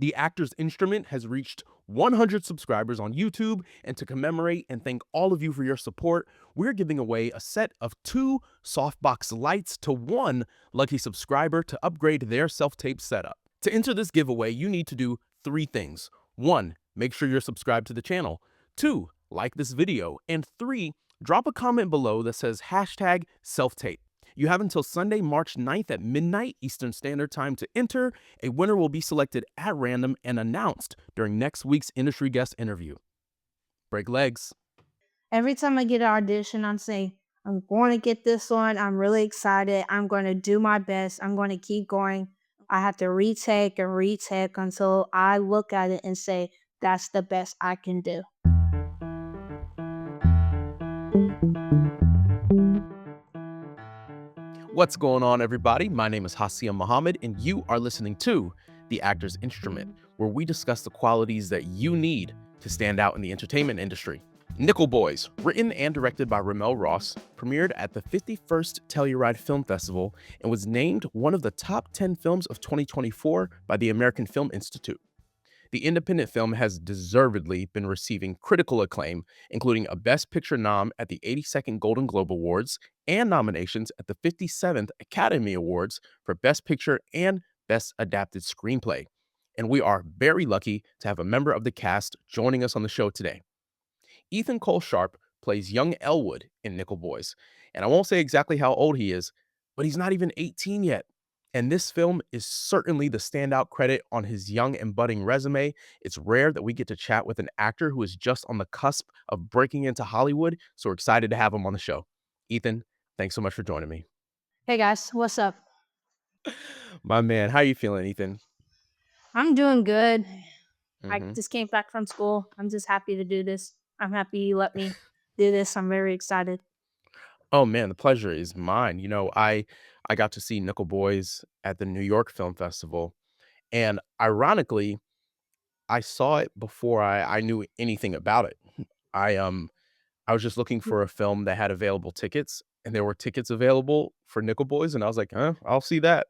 The Actor's Instrument has reached 100 subscribers on YouTube, and to commemorate and thank all of you for your support, we're giving away a set of 2 softbox lights to 1 lucky subscriber to upgrade their self-tape setup. To enter this giveaway, you need to do 3 things. 1, make sure you're subscribed to the channel. 2, like this video. And 3, drop a comment below that says hashtag self-tape. You have until Sunday, March 9th at midnight Eastern Standard Time to enter. A winner will be selected at random and announced during next week's industry guest interview. Break legs. Every time I get an audition, I'm saying, I'm going to get this one. I'm really excited. I'm going to do my best. I'm going to keep going. I have to retake and retake until I look at it and say, that's the best I can do. What's going on, everybody? My name is Hassiem Muhammad, and you are listening to The Actor's Instrument, where we discuss the qualities that you need to stand out in the entertainment industry. Nickel Boys, written and directed by Ramel Ross, premiered at the 51st Telluride Film Festival and was named one of the top 10 films of 2024 by the American Film Institute. The independent film has deservedly been receiving critical acclaim, including a Best Picture nom at the 82nd Golden Globe Awards and nominations at the 57th Academy Awards for Best Picture and Best Adapted Screenplay. And we are very lucky to have a member of the cast joining us on the show today. Ethan Cole Sharp plays young Elwood in Nickel Boys, and I won't say exactly how old he is, but he's not even 18 yet. And this film is certainly the standout credit on his young and budding resume. It's rare that we get to chat with an actor who is just on the cusp of breaking into Hollywood, so we're excited to have him on the show. Ethan, thanks so much for joining me. Hey guys, what's up? My man, how are you feeling, Ethan? I'm doing good. I hmm just came back from school. I'm just happy to do this. I'm happy you let me do this. I'm very excited. Oh man, the pleasure is mine. I got to see Nickel Boys at the New York Film Festival, and ironically, I saw it before I knew anything about it. I, um, I was just looking for a film that had available tickets, and there were tickets available for Nickel Boys, and I was like, "Huh, I'll see that."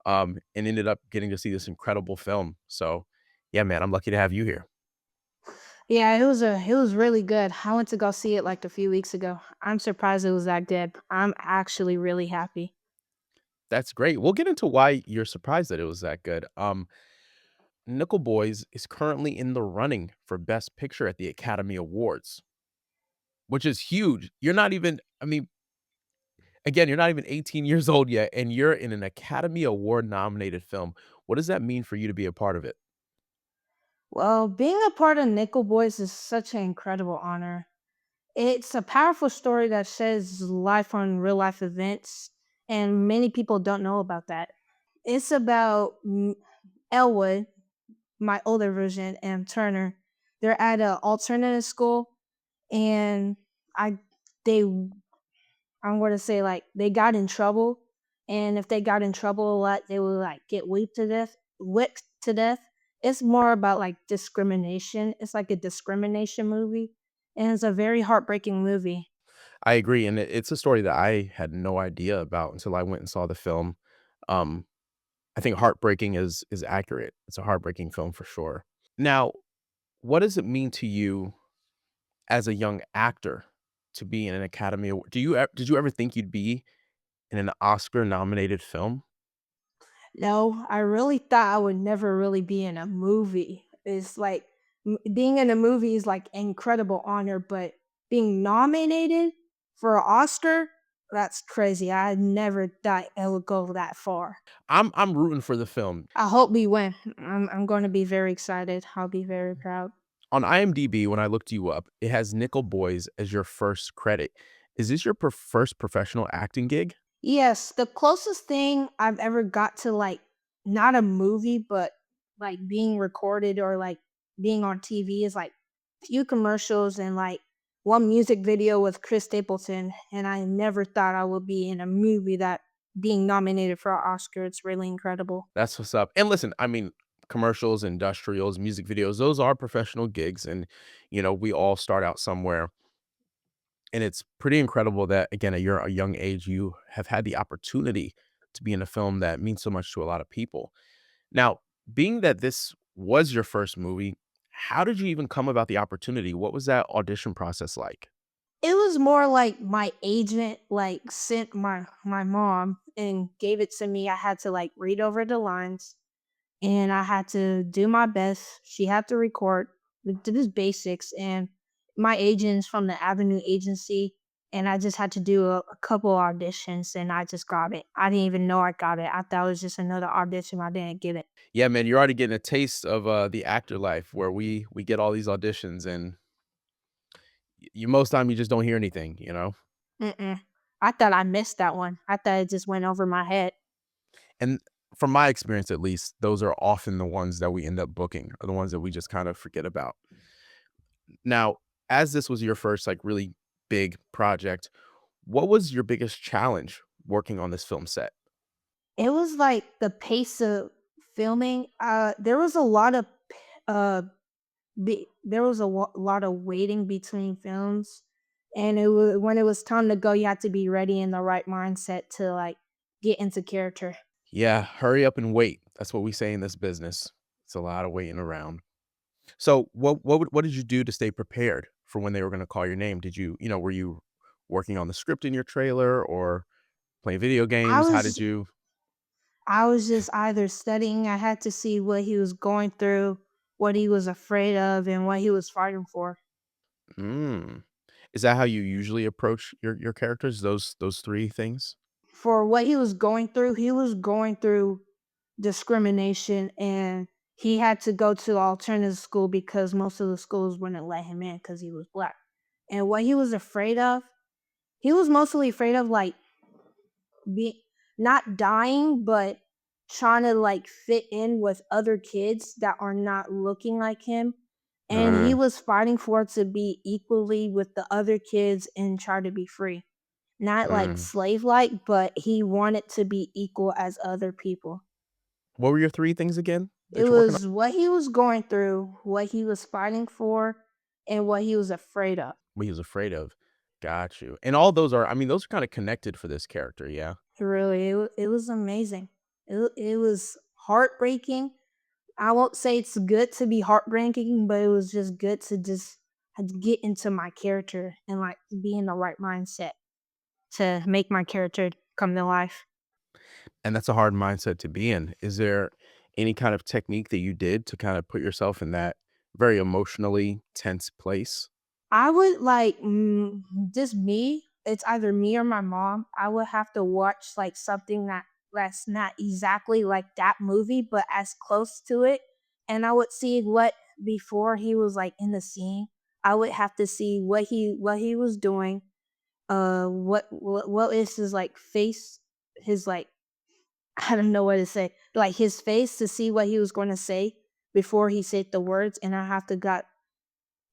And ended up getting to see this incredible film. So, yeah, man, I'm lucky to have you here. Yeah, it was really good. I went to go see it like a few weeks ago. I'm surprised it was that good. I'm actually really happy. That's great. We'll get into why you're surprised that it was that good. Nickel Boys is currently in the running for Best Picture at the Academy Awards, which is huge. You're not even, I mean, again, you're not even 18 years old yet, and you're in an Academy Award nominated film. What does that mean for you to be a part of it? Well, being a part of Nickel Boys is such an incredible honor. It's a powerful story that sheds life on real life events, and many people don't know about that. It's about Elwood, my older version, and Turner. They're at an alternative school, and I they I'm going to say like they got in trouble, and if they got in trouble a lot, they would like get whipped to death. It's more about like discrimination. It's like a discrimination movie, and it's a very heartbreaking movie. I agree, and it's a story that I had no idea about until I went and saw the film. Um, I think heartbreaking is accurate. It's a heartbreaking film for sure. Now, what does it mean to you as a young actor to be in an Academy Award? Did you ever think you'd be in an Oscar nominated film? No, I really thought I would never really be in a movie. It's like being in a movie is like incredible honor, but being nominated for an Oscar, that's crazy. I never thought it would go that far. I'm rooting for the film. I hope we win. I'm going to be very excited. I'll be very proud. On IMDb, when I looked you up, it has Nickel Boys as your first credit. Is this your first professional acting gig? Yes, the closest thing I've ever got to like not a movie, but like being recorded or like being on TV is like few commercials and like one music video with Chris Stapleton. And I never thought I would be in a movie that being nominated for an Oscar. It's really incredible. That's what's up. And listen, I mean, commercials, industrials, music videos, those are professional gigs. And, we all start out somewhere. And it's pretty incredible that, again, at your a young age, you have had the opportunity to be in a film that means so much to a lot of people. Now, being that this was your first movie, how did you even come about the opportunity? What was that audition process like? It was more like my agent, like, sent my mom and gave it to me. I had to, like, read over the lines, and I had to do my best. She had to record, do this basics, and my agent's from the Avenue Agency, and I just had to do a couple auditions, and I just got it. I didn't even know I got it. I thought it was just another audition, I didn't get it. Yeah, man, you're already getting a taste of, the actor life where we get all these auditions and you most time you just don't hear anything, you know? Mm-mm. I thought I missed that one. I thought it just went over my head. And from my experience, at least, those are often the ones that we end up booking, or the ones that we just kind of forget about. Now, as this was your first, like, really big project, what was your biggest challenge working on this film set? It was like the pace of filming. There was a lot of uh there was a lot of waiting between films, and it was when it was time to go, you had to be ready in the right mindset to like get into character. Yeah, hurry up and wait. That's what we say in this business. It's a lot of waiting around. So, what did you do to stay prepared for when they were gonna call your name? Did were you working on the script in your trailer or playing video I games? How did was you I was just either studying. I had to see what he was going through, what he was afraid of, and what he was fighting for. Mm. Is that how you usually approach your characters? Those 3 things? For what he was going through discrimination, and he had to go to alternative school because most of the schools wouldn't let him in because he was black. And what he was afraid of, he was mostly afraid of like be not dying, but trying to like fit in with other kids that are not looking like him. And he Uh, was fighting for it to be equally with the other kids and try to be free. Not like mm. slave like, but he wanted to be equal as other people. What were your 3 things again It that you're working on? was what he was going through, what he was fighting for, and what he was afraid of. What he was afraid of. Got you. And all those are I mean, those are kinda connected for this character, yeah? Really, it was amazing. It was heartbreaking. I won't say it's good to be heartbreaking, but it was just good to just had to get into my character and like be in the right mindset to make my character come to life. And that's a hard mindset to be in. Is there any kind of technique that you did to kinda put yourself in that very emotionally tense place? I would like just me. It's either me or my mom. I would have to watch like something that's not exactly like that movie, but as close to it. And I would see what before he was like in the scene. I would have to see what he was doing. What is his like face? His like I don't know what to say. Like his face to see what he was going to say before he said the words, and I have to got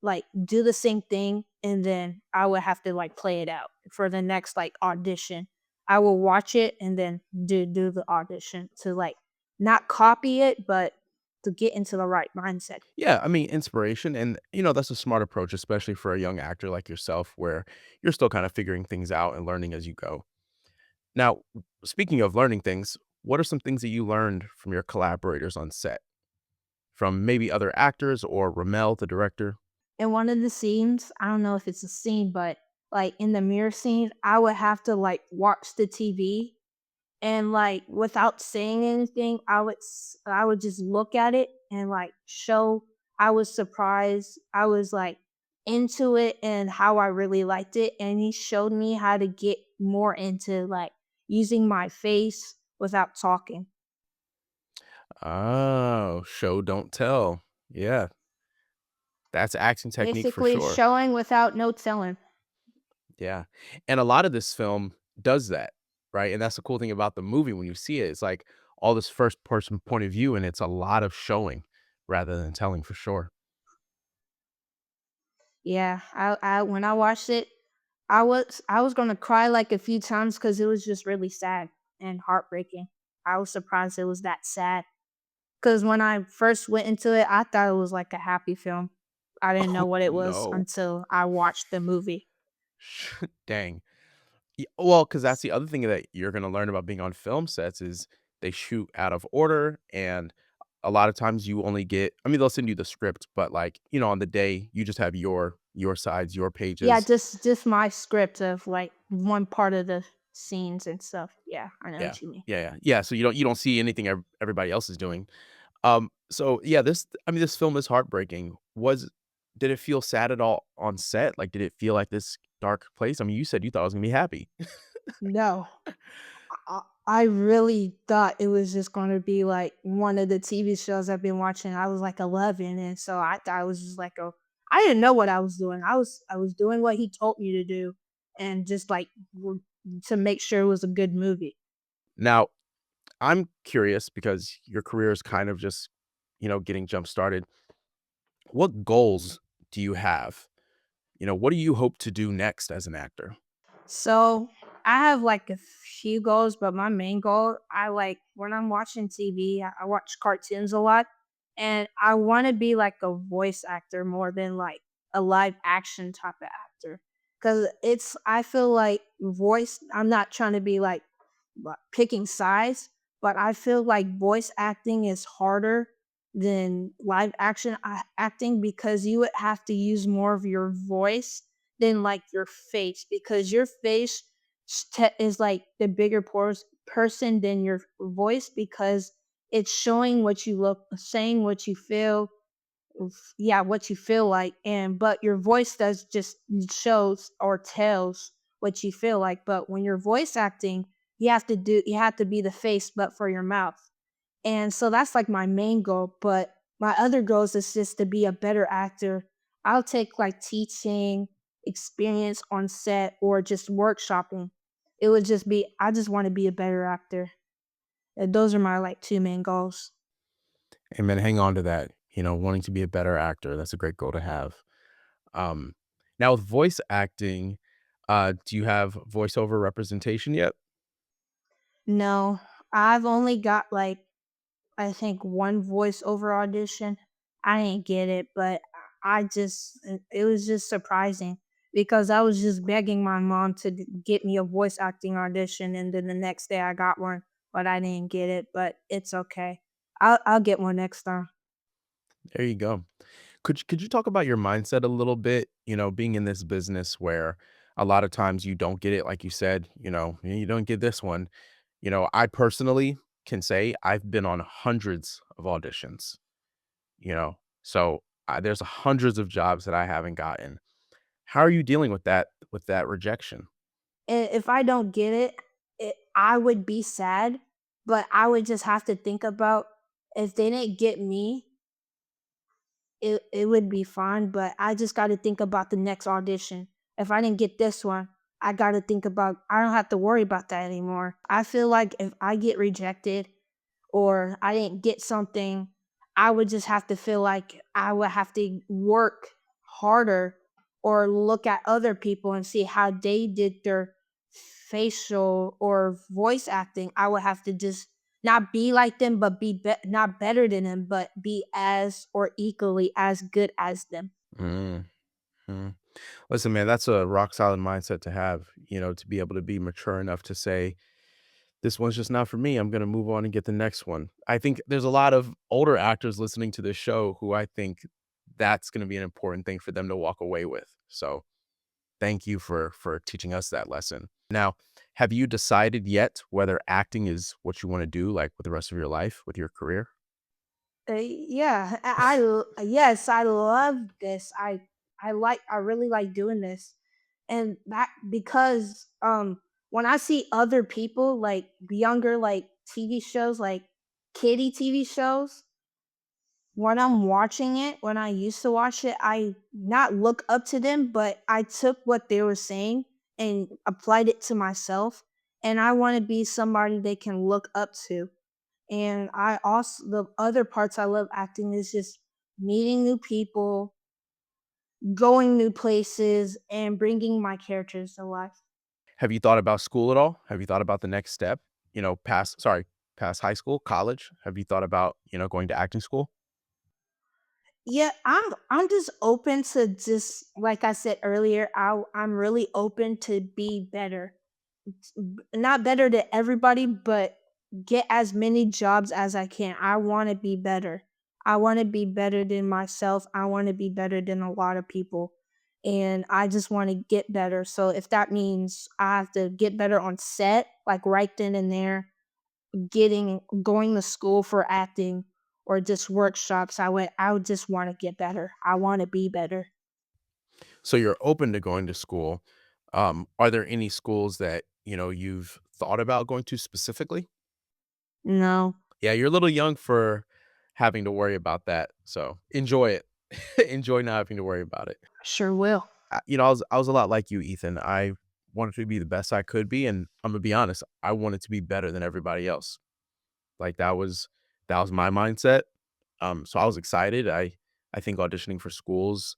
like do the same thing, and then I would have to like play it out for the next like audition. I will watch it and then do the audition to like not copy it, but to get into the right mindset. Yeah, I mean, inspiration and, that's a smart approach, especially for a young actor like yourself where you're still kind of figuring things out and learning as you go. Now, speaking of learning things, what are some things that you learned from your collaborators on set? From maybe other actors or Ramel, the director? In one of the scenes, I don't know if it's a scene, but like in the mirror scene, I would have to like watch the TV and like without saying anything, I would just look at it and like show I was surprised. I was like into it and how I really liked it, and he showed me how to get more into like using my face without talking. Oh, show don't tell. Yeah, that's acting technique for Basically sure. showing without no telling. Yeah. And a lot of this film does that, right? And that's the cool thing about the movie when you see it. It's like all this first person point of view, and it's a lot of showing rather than telling for sure. Yeah, I when I watched it, I was gonna cry like a few times because it was just really sad and heartbreaking. I was surprised it was that sad. Because when I first went into it, I thought it was like a happy film. I didn't know Oh, what it was no. until I watched the movie. Dang. Well, because that's the other thing that you're gonna learn about being on film sets is they shoot out of order, and a lot of times you only get I mean, they'll send you the script, but, like, on the day, you just have your sides, your Yeah, pages. just my script of, like, one part of the scenes and stuff. Yeah, I know Yeah. what you mean. Yeah, yeah. Yeah, so you don't see anything everybody else is doing. So, yeah, this film is heartbreaking. Did it feel sad at all on set? Like, did it feel like this dark place? I mean, you said you thought it was gonna be happy. No. I really thought it was just gonna be like one of the TV shows I've been watching. I was like 11, and so I thought it was just like a. I didn't know what I was doing. I was doing what he told me to do, and just like to make sure it was a good movie. Now, I'm curious because your career is kind of just, getting jump started. What goals do you have? What do you hope to do next as an actor? So I have like a few goals, but my main goal, I like when I'm watching TV, I watch cartoons a lot, and I want to be like a voice actor more than like a live action type of actor. Cause I feel like voice, I'm not trying to be like picking sides, but I feel like voice acting is harder than live action acting because you would have to use more of your voice than like your face because your face is like the bigger person than your voice because it's showing what you look, saying what you feel, yeah, what you feel like, and but your voice does just shows or tells what you feel like. But when you're voice acting, you have to be the face, but for your mouth. And so that's like my main goal. But my other goals is just to be a better actor. I'll take like teaching experience on set or just workshopping. It would just be, I just want to be a better actor. And those are my like two main goals. And then hang on to that, wanting to be a better actor. That's a great goal to have. Um, Now with voice acting, do you have voiceover representation yet? No, I've only got like, I think one voiceover audition. I didn't get it, but it was just surprising because I was just begging my mom to get me a voice acting audition, and then the next day I got one, but I didn't get it. But it's okay. I'll get one next time. There you go. Could you talk about your mindset a little bit, being in this business where a lot of times you don't get it, like you said, you don't get this one. I personally can say I've been on hundreds of auditions, so there's hundreds of jobs that I haven't gotten. How are you dealing with that rejection? And if I don't get I would be sad, but I would just have to think about if they didn't get me, it would be fine, but I just gotta think about the next audition. If I didn't get this one, I gotta think about I don't have to worry about that anymore. I feel like if I get rejected or I didn't get something, I would just have to feel like I would have to work harder or look at other people and see how they did their facial or voice acting. I would have to just not be like them, but not better than them, but be as or equally as good as them. Mm, mm. Listen, man, that's a rock solid mindset to have, to be able to be mature enough to say, this one's just not for me. I'm going to move on and get the next one. I think there's a lot of older actors listening to this show who I think that's going to be an important thing for them to walk away with. So thank you for teaching us that lesson. Now, have you decided yet whether acting is what you want to do, like with the rest of your life, with your career? Yeah, yes, I love this. I really like doing this, and that because when I see other people like younger like TV shows like kiddie TV shows, when I'm watching it, when I used to watch it, I not look up to them, but I took what they were saying and applied it to myself, and I want to be somebody they can look up to. And I also the other parts I love acting is just meeting new people, going new places, and bringing my characters to life. Have you thought about school at all? Have you thought about the next step? Past high school, college? Have you thought about, going to acting school? Yeah, I'm just open to just like I said earlier, I'm really open to be better. Not better than everybody, but get as many jobs as I can. I want to be better. I want to be better than myself. I want to be better than a lot of people. And I just want to get better. So if that means I have to get better on set, like right then and there, going to school for acting or just workshops, I would just want to get better. I want to be better. So you're open to going to school. Are there any schools that, you've thought about going to specifically? No, Yeah, you're a little young for having to worry about that, so enjoy it. Enjoy not having to worry about it. sure will. I was a lot like you, Ethan. I wanted to be the best I could be, and I'm gonna be honest, I wanted to be better than everybody else. Like, that was my mindset. So I was excited. I think auditioning for schools,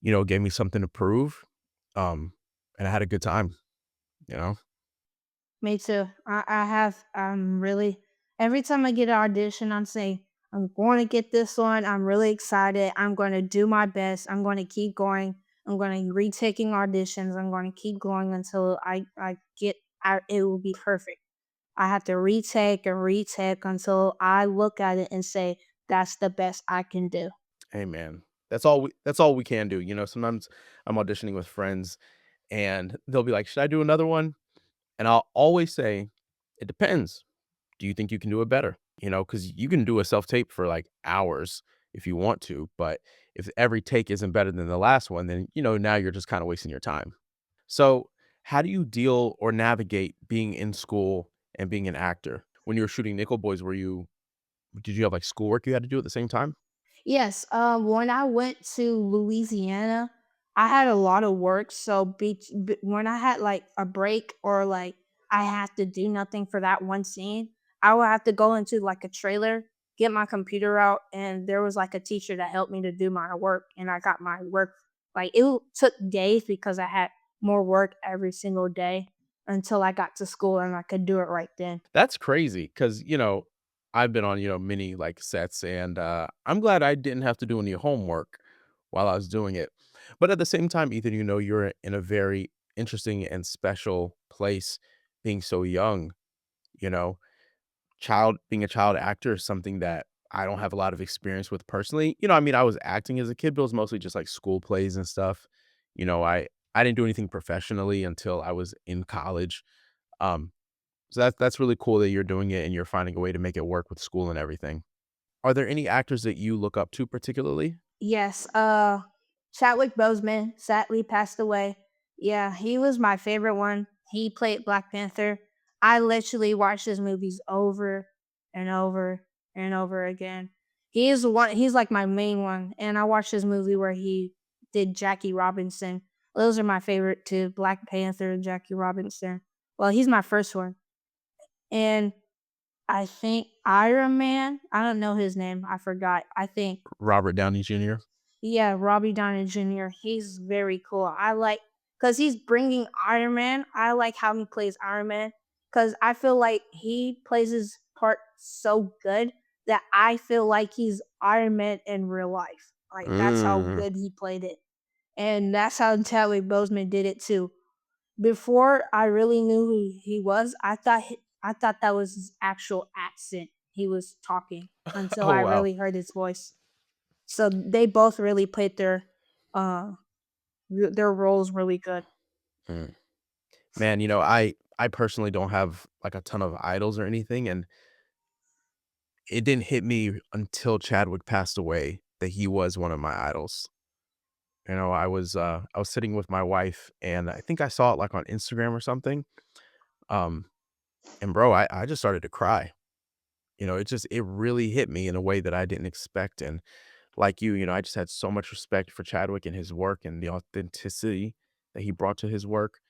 gave me something to prove, and I had a good time, you know? Me too. I'm really, every time I get an audition, I'm saying, I'm going to get this one. I'm really excited. I'm going to do my best. I'm going to keep going. I'm going to retaking auditions. I'm going to keep going until it will be perfect. I have to retake and retake until I look at it and say, that's the best I can do. Hey, man. That's all we can do, Sometimes I'm auditioning with friends, and they'll be like, "Should I do another one?" And I'll always say, "It depends. Do you think you can do it better?" Because you can do a self-tape for, like, hours if you want to, but if every take isn't better than the last one, then, now you're just kinda wasting your time. So, how do you deal or navigate being in school and being an actor? When you were shooting Nickel Boys, did you have, like, schoolwork you had to do at the same time? Yes, when I went to Louisiana, I had a lot of work. So when I had like a break or like I had to do nothing for that one scene, I would have to go into like a trailer, get my computer out, and there was like a teacher that helped me to do my work, and I got my work. Like took days because I had more work every single day until I got to school and I could do it right then. That's crazy, cause I've been on, many, like, sets, and, I'm glad I didn't have to do any homework while I was doing it. But at the same time, Ethan, you're in a very interesting and special place being so young, you know? Being a child actor is something that I don't have a lot of experience with personally. I mean, I was acting as a kid, but it was mostly just, like, school plays and stuff. I didn't do anything professionally until I was in college. Um so that's really cool that you're doing it and you're finding a way to make it work with school and everything. Are there any actors that you look up to particularly? Yes, Chadwick Boseman sadly passed away. Yeah, he was my favorite one. He played Black Panther. I literally watched his movies over and over and over again. He's like my main one. And I watched his movie where he did Jackie Robinson. Those are my favorite too. Black Panther and Jackie Robinson. Well, he's my first one. And I think Iron Man, I don't know his name. I forgot. I think Robert Downey Jr.? yeah, Robbie Downey Jr. He's very cool. I like because he's bringing Iron Man. I like how he plays Iron Man because I feel like he plays his part so good that I feel like he's Iron Man in real life. Like that's how Mm. good he played it, and that's how Chadwick Boseman did it too. Before I really knew who he was, I thought that was his actual accent he was talking until Oh, I wow. really heard his voice. So they both really played uh their roles really good. Mm. Man, I personally don't have, like, a ton of idols or anything, and it didn't hit me until Chadwick passed away that he was one of my idols. I was sitting with my wife, and I think I saw it, like, on Instagram or something, um, and bro, I just started to cry. It really hit me in a way that I didn't expect, and like you, I just had so much respect for Chadwick and his work and the authenticity that he brought to his work.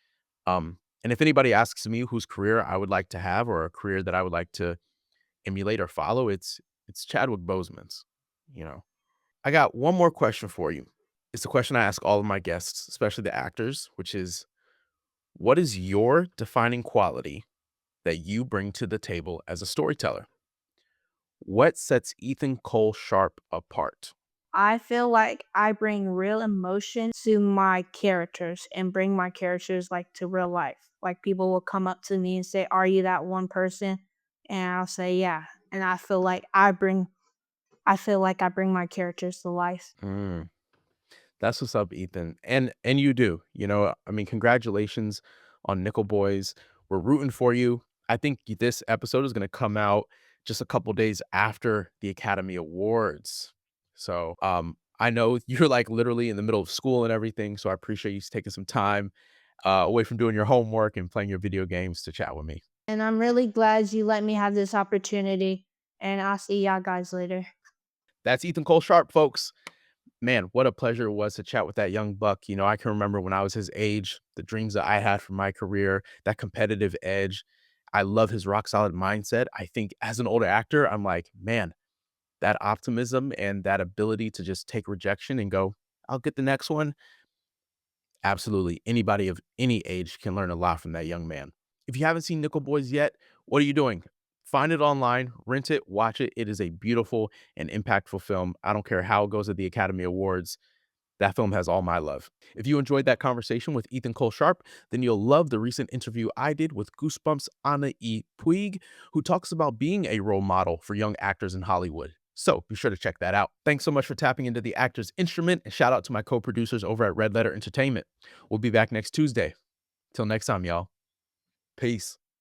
And if anybody asks me whose career I would like to have or a career that I would like to emulate or follow, it's Chadwick Boseman's, you know. I got one more question for you. It's the question I ask all of my guests, especially the actors, which is what is your defining quality that you bring to the table as a storyteller? What sets Ethan Cole Sharp apart? I feel like I bring real emotion to my characters and bring my characters like to real life. Like people will come up to me and say, "Are you that one person?" and I'll say, "Yeah." And I bring my characters to life. Mm. That's what's up, Ethan. And you do. I mean, congratulations on Nickel Boys. We're rooting for you. I think this episode is going to come out just a couple days after the Academy Awards. So, I know you're like literally in the middle of school and everything, so I appreciate you taking some time away from doing your homework and playing your video games to chat with me. And I'm really glad you let me have this opportunity, and I'll see y'all guys later. That's Ethan Cole Sharp, folks. Man, what a pleasure it was to chat with that young buck. I can remember when I was his age, the dreams that I had for my career, that competitive edge. I love his rock solid mindset. I think as an older actor, I'm like, man, that optimism and that ability to just take rejection and go, I'll get the next one. Absolutely. Anybody of any age can learn a lot from that young man. If you haven't seen Nickel Boys yet, what are you doing? Find it online, rent it, watch it. It is a beautiful and impactful film. I don't care how it goes at the Academy Awards. That film has all my love. If you enjoyed that conversation with Ethan Cole Sharp, then you'll love the recent interview I did with Goosebumps' Anna E. Puig, who talks about being a role model for young actors in Hollywood. So be sure to check that out. Thanks so much for tapping into the actor's instrument, and shout out to my co-producers over at Red Letter Entertainment. We'll be back next Tuesday. Till next time, y'all. Peace.